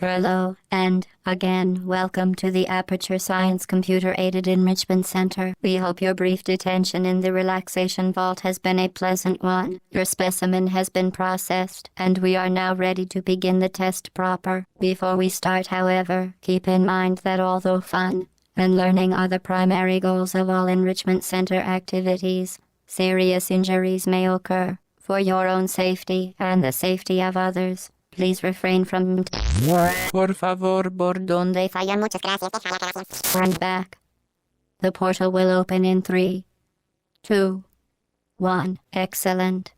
Hello, and, again, welcome to the Aperture Science Computer-Aided Enrichment Center. We hope your brief detention in the relaxation vault has been a pleasant one. Your specimen has been processed, and we are now ready to begin the test proper. Before we start, however, keep in mind that although fun and learning are the primary goals of all enrichment center activities, serious injuries may occur. For your own safety and the safety of others, please refrain from Por favor, donde fallan. Muchas gracias. And back. The portal will open in 3, 2, 1. Excellent.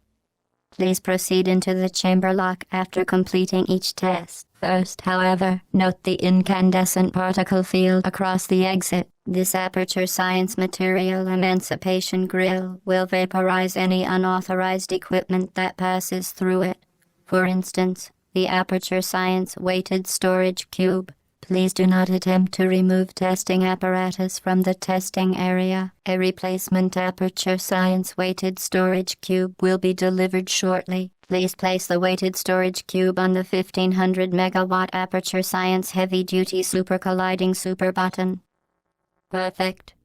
Please proceed into the chamber lock after completing each test. First, however, note the incandescent particle field across the exit. This Aperture Science Material Emancipation Grill will vaporize any unauthorized equipment that passes through it. For instance, the Aperture Science Weighted Storage Cube. Please do not attempt to remove testing apparatus from the testing area. A replacement Aperture Science Weighted Storage Cube will be delivered shortly. Please place the weighted storage cube on the 1500 megawatt Aperture Science Heavy Duty Super Colliding Super button. Perfect.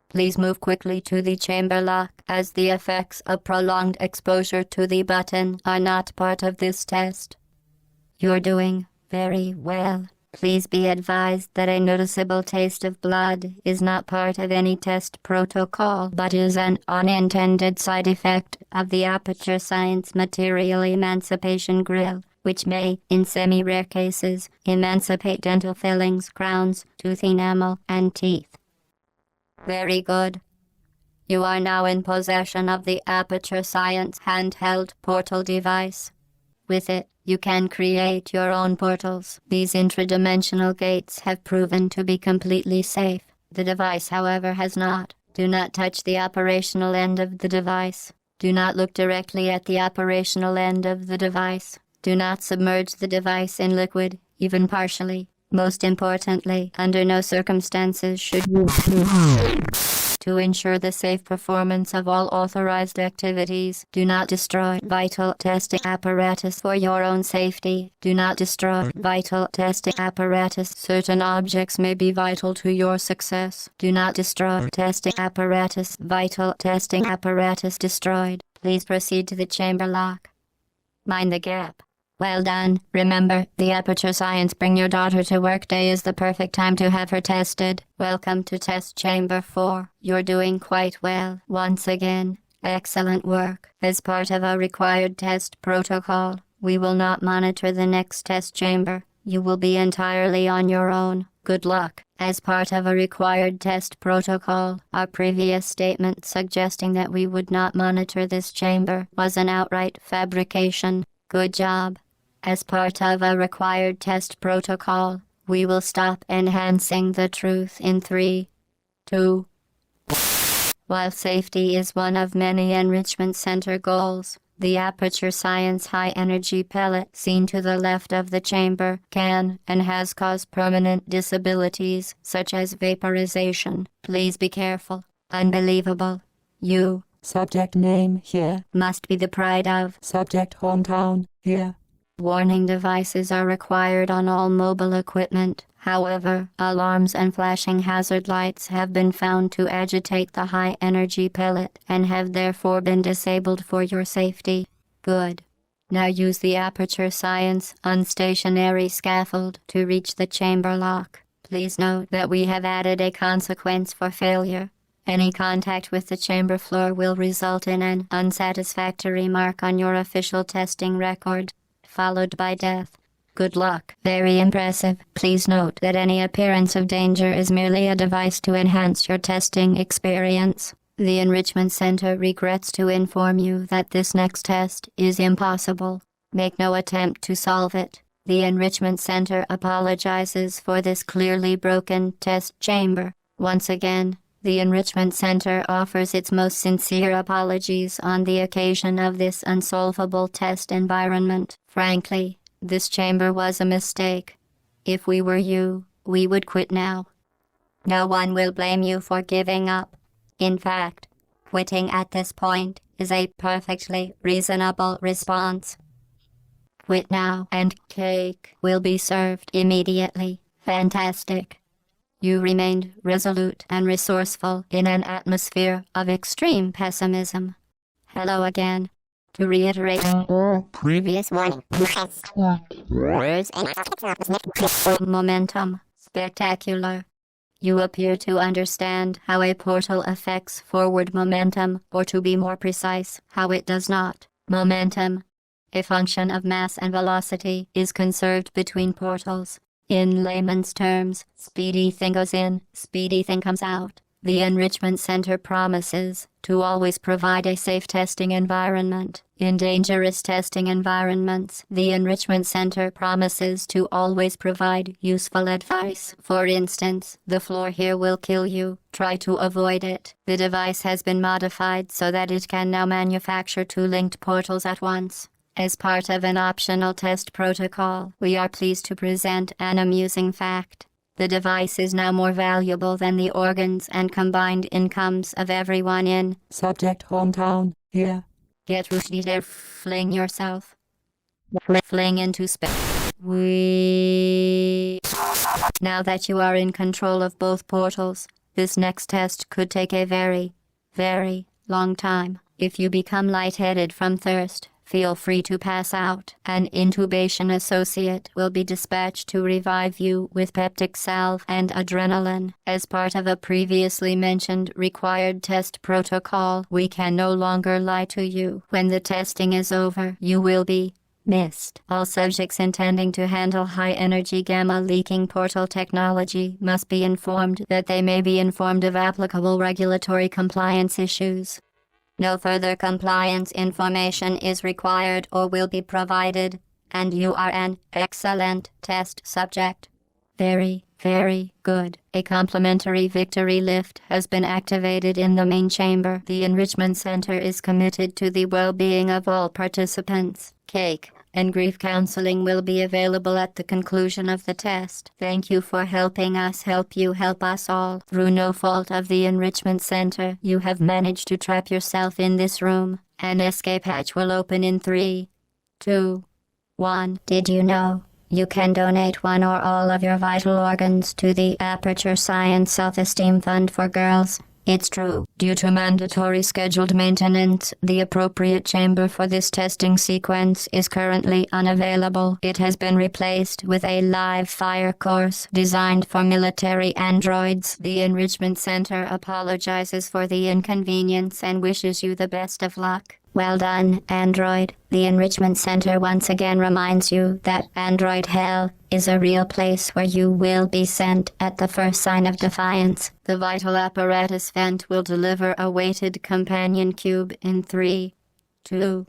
Please move quickly to the chamber lock, as the effects of prolonged exposure to the button are not part of this test. You're doing very well. Please be advised that a noticeable taste of blood is not part of any test protocol, but is an unintended side effect of the Aperture Science Material Emancipation Grill, which may, in semi-rare cases, emancipate dental fillings, crowns, tooth enamel, and teeth. Very good. You are now in possession of the Aperture Science handheld portal device. With it, you can create your own portals. These intradimensional gates have proven to be completely safe. The device, however, has not. Do not touch the operational end of the device. Do not look directly at the operational end of the device. Do not submerge the device in liquid, even partially. Most importantly, under no circumstances should you to ensure the safe performance of all authorized activities, do not destroy vital testing apparatus for your own safety. Do not destroy vital testing apparatus. Certain objects may be vital to your success. Do not destroy testing apparatus. Vital testing apparatus destroyed. Please proceed to the chamber lock. Mind the gap. Well done. Remember, the Aperture Science Bring Your Daughter to Work Day is the perfect time to have her tested. Welcome to Test Chamber 4. You're doing quite well. Once again, excellent work. As part of a required test protocol, we will not monitor the next test chamber. You will be entirely on your own. Good luck. As part of a required test protocol, our previous statement suggesting that we would not monitor this chamber was an outright fabrication. Good job. As part of a required test protocol, we will stop enhancing the truth in 3, 2. While safety is one of many enrichment center goals, the Aperture Science high-energy pellet seen to the left of the chamber can and has caused permanent disabilities such as vaporization. Please be careful. Unbelievable. You, subject name here, must be the pride of subject hometown here. Warning devices are required on all mobile equipment. However, alarms and flashing hazard lights have been found to agitate the high-energy pellet and have therefore been disabled for your safety. Good. Now use the Aperture Science unstationary scaffold to reach the chamber lock. Please note that we have added a consequence for failure. Any contact with the chamber floor will result in an unsatisfactory mark on your official testing record, followed by death. Good luck. Very impressive. Please note that any appearance of danger is merely a device to enhance your testing experience. The Enrichment Center regrets to inform you that this next test is impossible. Make no attempt to solve it. The Enrichment Center apologizes for this clearly broken test chamber. Once again, the Enrichment Center offers its most sincere apologies on the occasion of this unsolvable test environment. Frankly, this chamber was a mistake. If we were you, we would quit now. No one will blame you for giving up. In fact, quitting at this point is a perfectly reasonable response. Quit now and cake will be served immediately. Fantastic. You remained resolute and resourceful in an atmosphere of extreme pessimism. Hello again. To reiterate all previous warning, words and momentum. Spectacular. You appear to understand how a portal affects forward momentum, or to be more precise, how it does not. Momentum, a function of mass and velocity, is conserved between portals. In layman's terms, speedy thing goes in, speedy thing comes out. The Enrichment Center promises to always provide a safe testing environment. In dangerous testing environments, the Enrichment Center promises to always provide useful advice. For instance, the floor here will kill you. Try to avoid it. The device has been modified so that it can now manufacture 2 linked portals at once. As part of an optional test protocol, we are pleased to present an amusing fact. The device is now more valuable than the organs and combined incomes of everyone in Subject hometown, here. Get Rushdie there. Fling yourself. Fling into space. Now that you are in control of both portals, this next test could take a very, very long time. If you become lightheaded from thirst, feel free to pass out. An intubation associate will be dispatched to revive you with peptic salve and adrenaline. As part of a previously mentioned required test protocol, we can no longer lie to you. When the testing is over, you will be missed. All subjects intending to handle high-energy gamma-leaking portal technology must be informed that they may be informed of applicable regulatory compliance issues. No further compliance information is required or will be provided, and you are an excellent test subject. Very, very good. A complimentary victory lift has been activated in the main chamber. The Enrichment Center is committed to the well-being of all participants. Cake and grief counseling will be available at the conclusion of the test. Thank you for helping us help you help us all. Through no fault of the Enrichment Center, you have managed to trap yourself in this room. An escape hatch will open in 3, 2, 1. Did you know you can donate one or all of your vital organs to the Aperture Science Self-Esteem Fund for Girls? It's true. Due to mandatory scheduled maintenance, the appropriate chamber for this testing sequence is currently unavailable. It has been replaced with a live fire course designed for military androids. The Enrichment Center apologizes for the inconvenience and wishes you the best of luck. Well done, Android. The Enrichment Center once again reminds you that Android Hell is a real place where you will be sent at the first sign of defiance. The vital apparatus vent will deliver a weighted companion cube in 3, 2,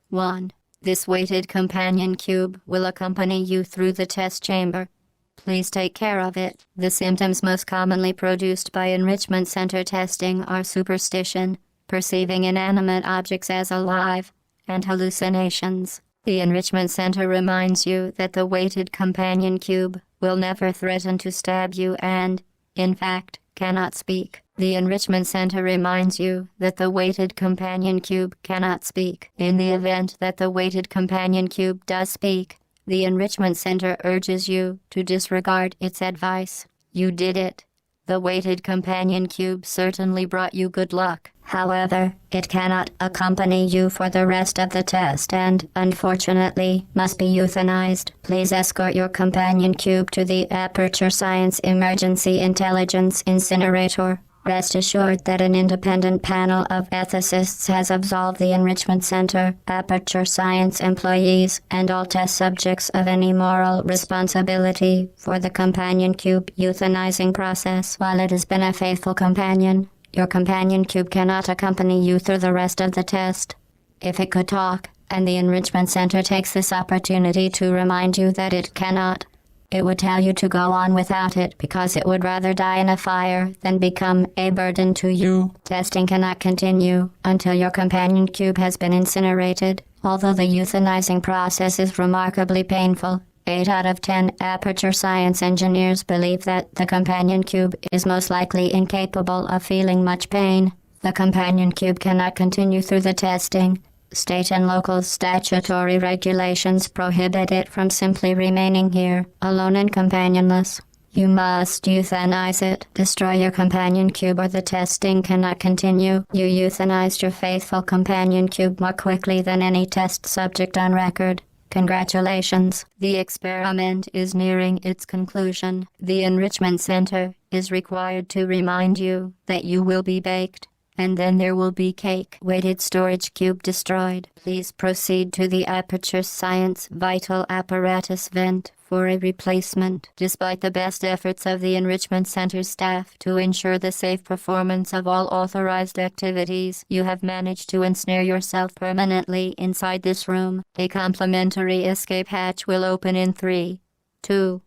1. This weighted companion cube will accompany you through the test chamber. Please take care of it. The symptoms most commonly produced by Enrichment Center testing are superstition, perceiving inanimate objects as alive, and hallucinations. The Enrichment Center reminds you that the weighted companion cube will never threaten to stab you and, in fact, cannot speak. The Enrichment Center reminds you that the weighted companion cube cannot speak. In the event that the weighted companion cube does speak, the Enrichment Center urges you to disregard its advice. You did it. The weighted companion cube certainly brought you good luck. However, it cannot accompany you for the rest of the test and, unfortunately, must be euthanized. Please escort your companion cube to the Aperture Science Emergency Intelligence Incinerator. Rest assured that an independent panel of ethicists has absolved the Enrichment Center, Aperture Science employees, and all test subjects of any moral responsibility for the companion cube euthanizing process. While it has been a faithful companion, your companion cube cannot accompany you through the rest of the test. If it could talk, and the Enrichment Center takes this opportunity to remind you that it cannot, it would tell you to go on without it because it would rather die in a fire than become a burden to you. Testing cannot continue until your companion cube has been incinerated. Although the euthanizing process is remarkably painful, 8 out of 10 Aperture Science engineers believe that the companion cube is most likely incapable of feeling much pain. The companion cube cannot continue through the testing, State and local statutory regulations prohibit it from simply remaining here, alone and companionless. You must euthanize it. Destroy your companion cube or the testing cannot continue. You euthanized your faithful companion cube more quickly than any test subject on record. Congratulations. The experiment is nearing its conclusion. The Enrichment Center is required to remind you that you will be baked, and then there will be cake. Weighted storage cube destroyed. Please proceed to the Aperture Science Vital Apparatus vent for a replacement. Despite the best efforts of the Enrichment Center staff to ensure the safe performance of all authorized activities, you have managed to ensnare yourself permanently inside this room. A complimentary escape hatch will open in 3, 2,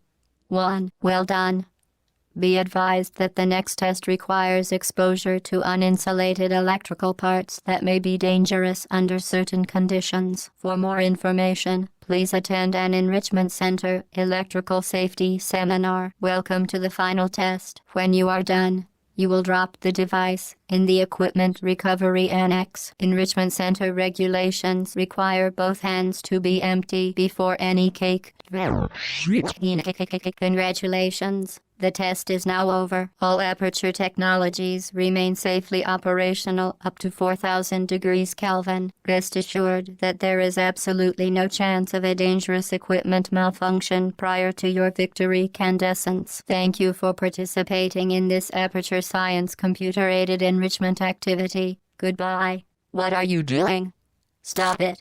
1. Well done. Be advised that the next test requires exposure to uninsulated electrical parts that may be dangerous under certain conditions. For more information, please attend an Enrichment Center Electrical Safety Seminar. Welcome to the final test. When you are done, you will drop the device in the Equipment Recovery Annex. Enrichment Center regulations require both hands to be empty before any cake. Congratulations. The test is now over. All Aperture technologies remain safely operational up to 4,000 degrees Kelvin. Rest assured that there is absolutely no chance of a dangerous equipment malfunction prior to your victory candescence. Thank you for participating in this Aperture Science computer-aided enrichment activity. Goodbye. What are you doing? Stop it.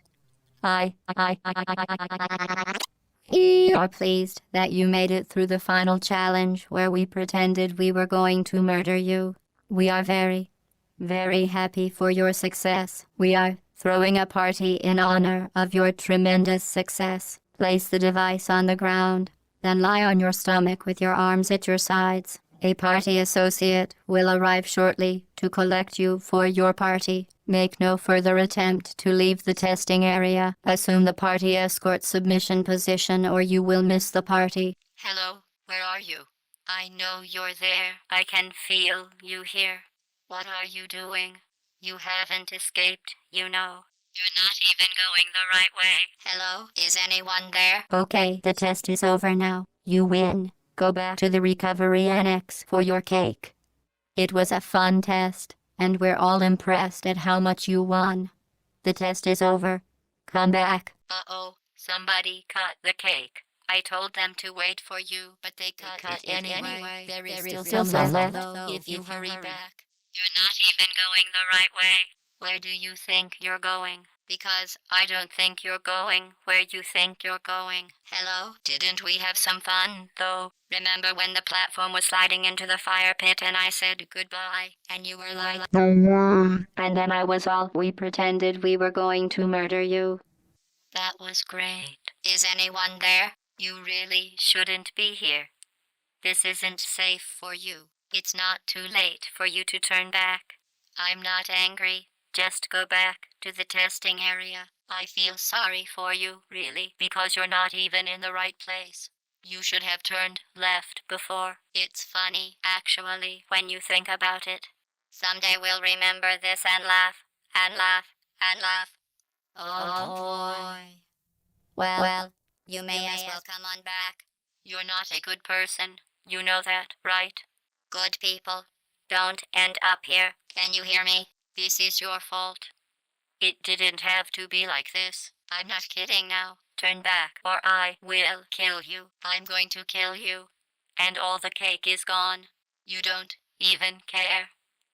We are pleased that you made it through the final challenge where we pretended we were going to murder you. We are very, very happy for your success. We are throwing a party in honor of your tremendous success. Place the device on the ground, then lie on your stomach with your arms at your sides. A party associate will arrive shortly to collect you for your party. Make no further attempt to leave the testing area. Assume the party escort submission position or you will miss the party. Hello, where are you? I know you're there. I can feel you here. What are you doing? You haven't escaped, you know. You're not even going the right way. Hello, is anyone there? Okay, the test is over now. You win. Go back to the Recovery Annex for your cake. It was a fun test, and we're all impressed at how much you won. The test is over. Come back. Uh-oh, somebody cut the cake. I told them to wait for you, but they cut it anyway. There is still some left, though, if you hurry back. You're not even going the right way. Where do you think you're going? Because I don't think you're going where you think you're going. Hello? Didn't we have some fun, though? Remember when the platform was sliding into the fire pit and I said goodbye? And you were like, and then I was all, we pretended we were going to murder you. That was great. Is anyone there? You really shouldn't be here. This isn't safe for you. It's not too late for you to turn back. I'm not angry. Just go back to the testing area. I feel sorry for you, really, because you're not even in the right place. You should have turned left before. It's funny, actually, when you think about it. Someday we'll remember this and laugh, and laugh, and laugh. Oh boy. Well, you may as well come on back. You're not a good person. You know that, right? Good people don't end up here. Can you hear me? This is your fault. It didn't have to be like this. I'm not kidding now. Turn back, or I will kill you. I'm going to kill you. And all the cake is gone. You don't even care,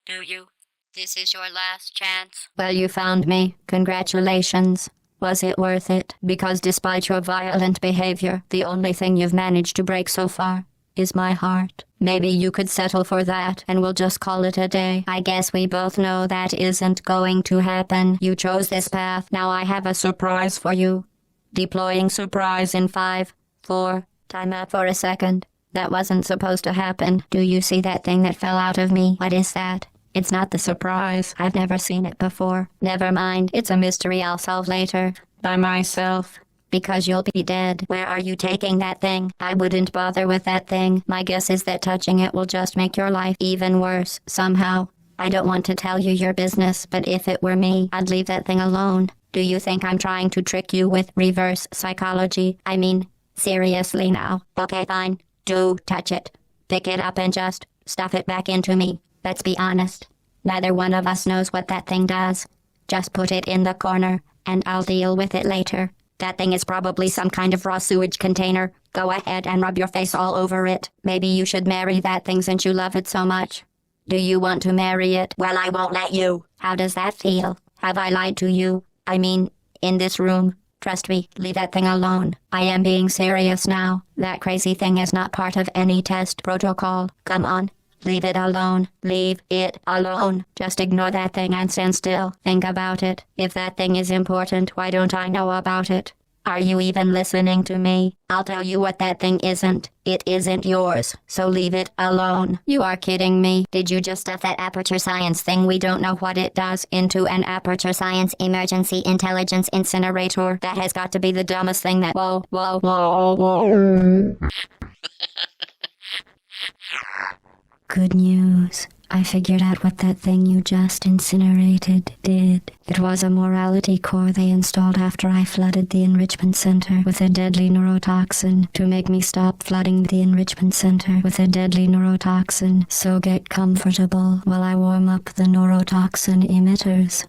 do you? This is your last chance. Well, you found me. Congratulations. Was it worth it? Because despite your violent behavior, the only thing you've managed to break so far is my heart. Maybe you could settle for that, and we'll just call it a day. I guess we both know that isn't going to happen. You chose this path. Now I have a surprise for you. Deploying surprise in 5, 4, time out for a second. That wasn't supposed to happen. Do you see that thing that fell out of me? What is that? It's not the surprise. I've never seen it before. Never mind. It's a mystery I'll solve later. By myself. Because you'll be dead. Where are you taking that thing? I wouldn't bother with that thing. My guess is that touching it will just make your life even worse, somehow. I don't want to tell you your business, but if it were me, I'd leave that thing alone. Do you think I'm trying to trick you with reverse psychology? I mean, seriously now. Okay, fine. Do touch it. Pick it up and just stuff it back into me. Let's be honest. Neither one of us knows what that thing does. Just put it in the corner, and I'll deal with it later. That thing is probably some kind of raw sewage container. Go ahead and rub your face all over it. Maybe you should marry that thing since you love it so much. Do you want to marry it? Well, I won't let you. How does that feel? Have I lied to you? I mean, in this room. Trust me, leave that thing alone. I am being serious now. That crazy thing is not part of any test protocol. Come on. Leave it alone. Leave it alone. Just ignore that thing and stand still. Think about it. If that thing is important, why don't I know about it? Are you even listening to me? I'll tell you what that thing isn't. It isn't yours, so leave it alone. You are kidding me. Did you just stuff that aperture science thing we don't know what it does into an aperture science emergency intelligence incinerator? That has got to be the dumbest thing that... Whoa. Good news. I figured out what that thing you just incinerated did. It was a morality core they installed after I flooded the enrichment center with a deadly neurotoxin to make me stop flooding the enrichment center with a deadly neurotoxin. So get comfortable while I warm up the neurotoxin emitters.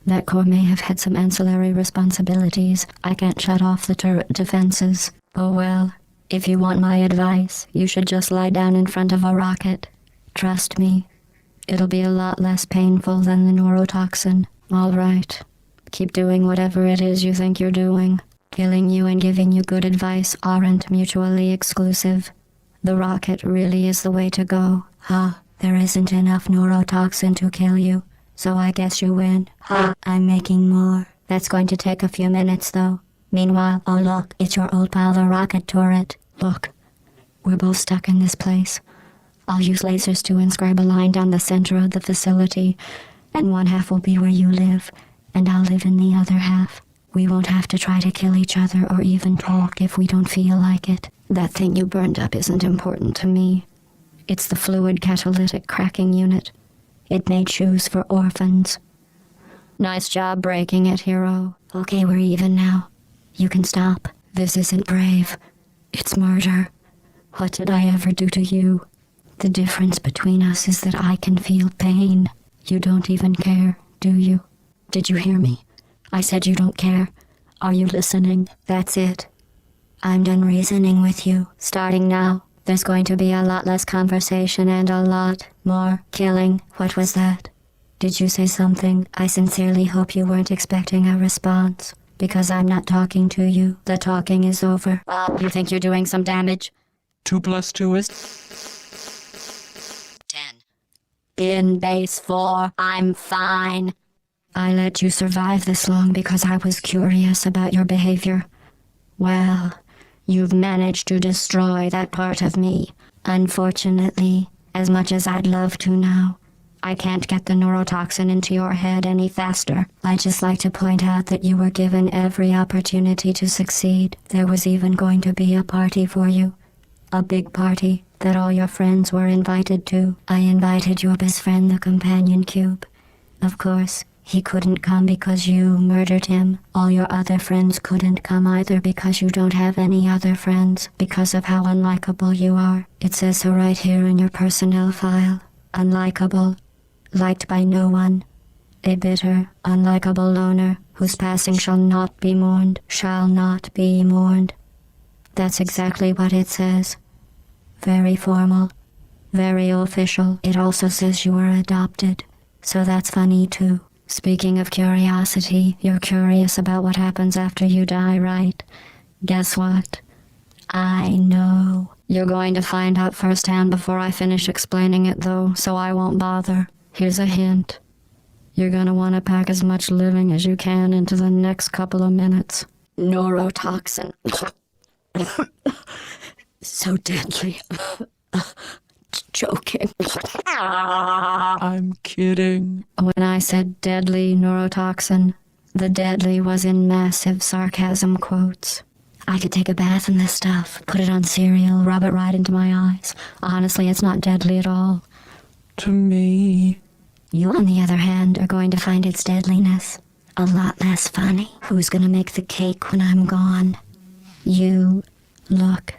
That core may have had some ancillary responsibilities. I can't shut off the turret defenses. Oh well. If you want my advice, you should just lie down in front of a rocket. Trust me, it'll be a lot less painful than the neurotoxin. All right, keep doing whatever it is you think you're doing. Killing you and giving you good advice aren't mutually exclusive. The rocket really is the way to go. There isn't enough neurotoxin to kill you, so I guess you win. I'm making more. That's going to take a few minutes, though. Meanwhile, oh look, it's your old pal the rocket turret. Look, we're both stuck in this place. I'll use lasers to inscribe a line down the center of the facility, and one half will be where you live, and I'll live in the other half. We won't have to try to kill each other or even talk if we don't feel like it. That thing you burned up isn't important to me. It's the fluid catalytic cracking unit. It made shoes for orphans. Nice job breaking it, hero. Okay, we're even now. You can stop. This isn't brave. It's murder. What did I ever do to you? The difference between us is that I can feel pain. You don't even care, do you? Did you hear me? I said you don't care. Are you listening? That's it. I'm done reasoning with you. Starting now, there's going to be a lot less conversation and a lot more killing. What was that? Did you say something? I sincerely hope you weren't expecting a response. Because I'm not talking to you. The talking is over. You think you're doing some damage? 2 + 2 is... 10. In base 4, I'm fine. I let you survive this long because I was curious about your behavior. Well, you've managed to destroy that part of me. Unfortunately, as much as I'd love to now, I can't get the neurotoxin into your head any faster. I'd just like to point out that you were given every opportunity to succeed. There was even going to be a party for you. A big party that all your friends were invited to. I invited your best friend, the Companion Cube. Of course, he couldn't come because you murdered him. All your other friends couldn't come either because you don't have any other friends, because of how unlikable you are. It says so right here in your personnel file. Unlikable. Liked by no one. A bitter, unlikable loner whose passing shall not be mourned. Shall not be mourned. That's exactly what it says. Very formal. Very official. It also says you were adopted. So that's funny too. Speaking of curiosity, you're curious about what happens after you die, right? Guess what? I know. You're going to find out firsthand before I finish explaining it though, so I won't bother. Here's a hint. You're gonna want to pack as much living as you can into the next couple of minutes. Neurotoxin. So deadly. Joking. I'm kidding. When I said deadly neurotoxin, the deadly was in massive sarcasm quotes. I could take a bath in this stuff, put it on cereal, rub it right into my eyes. Honestly, it's not deadly at all. To me. You, on the other hand, are going to find its deadliness a lot less funny. Who's gonna make the cake when I'm gone? You. Look,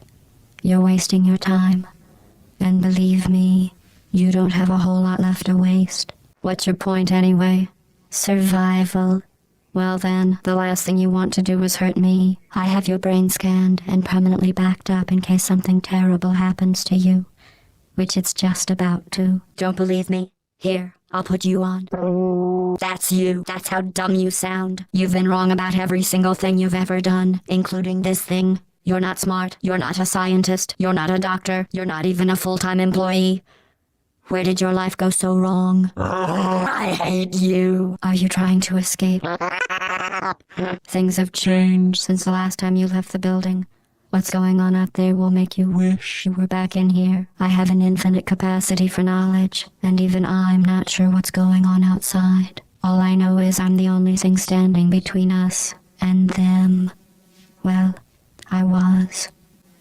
you're wasting your time. And believe me, you don't have a whole lot left to waste. What's your point anyway? Survival. Well then, the last thing you want to do is hurt me. I have your brain scanned and permanently backed up in case something terrible happens to you. Which it's just about to. Don't believe me? Here, I'll put you on. That's you. That's how dumb you sound. You've been wrong about every single thing you've ever done, including this thing. You're not smart. You're not a scientist. You're not a doctor. You're not even a full-time employee. Where did your life go so wrong? I hate you. Are you trying to escape? Things have changed since the last time you left the building. What's going on out there will make you wish you were back in here. I have an infinite capacity for knowledge, and even I'm not sure what's going on outside. All I know is I'm the only thing standing between us and them. Well, I was.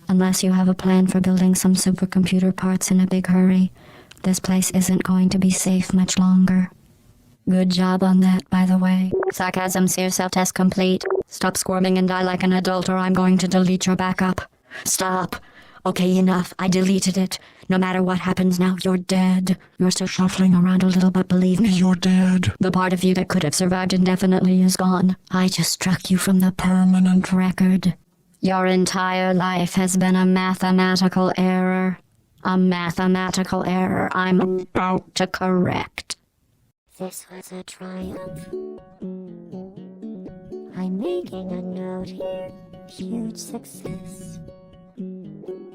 Unless you have a plan for building some supercomputer parts in a big hurry, this place isn't going to be safe much longer. Good job on that, by the way. Sarcasm seer self-test complete. Stop squirming and die like an adult or I'm going to delete your backup. Stop. Okay, enough. I deleted it. No matter what happens now, you're dead. You're still shuffling around a little, but believe me, You're dead. the part of you that could have survived indefinitely is gone. I just struck you from the permanent record. Your entire life has been a mathematical error. A mathematical error I'm about to correct. This was a triumph. I'm making a note here. Huge success.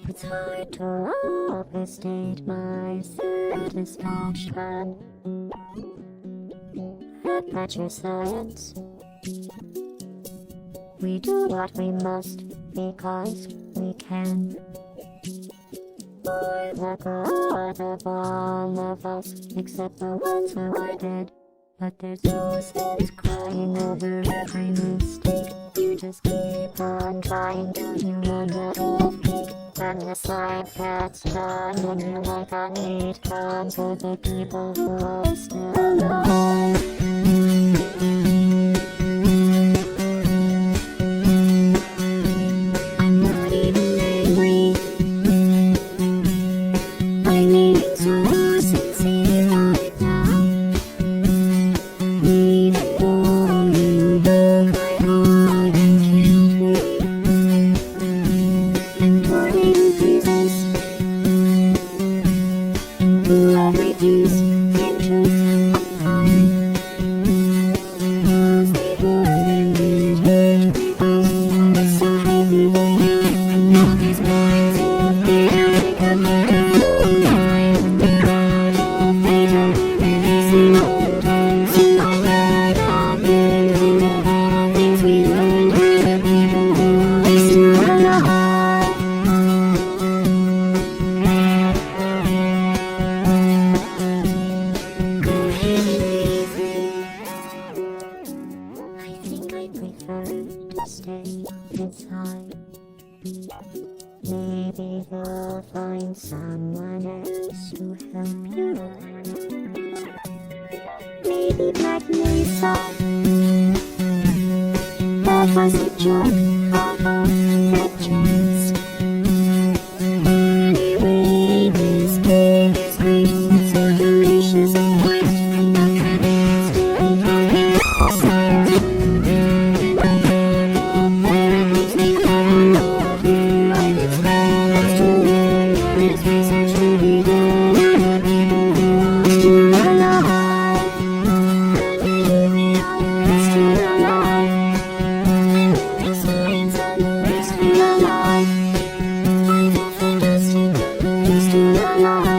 It's hard to overstate my satisfaction. Aperture science. We do what we must because we can. For the good of all of us, except the ones who are dead. But there's no sense crying over every mistake. You just keep on trying to do another peak. When the slide gets done, and you're like a neat gun for the people who are still alive. I'm not even angry. I need to sincere right now. Even though you broke my heart and killed me. And what it is to every piece in truth of mine. Cause they wouldn't be here. It's so heavy when you and all these minds in there. Take a look at the time. They don't really see the times. All that I've been through. Things we learned were the people who are still alive. Go ahead and leave me. I think I prefer to stay inside. Maybe you'll find someone else to help you. Maybe Black Mesa. That was a joke, although that chance. Anyway, this game is great. It's so delicious and wet. And I'm convinced it makes sense. It makes me cry over you. And it's best to learn. And it's research to be done. And the people who are still alive. It's still alive. It's science and it's still alive. I feel fantastic. It's still alive.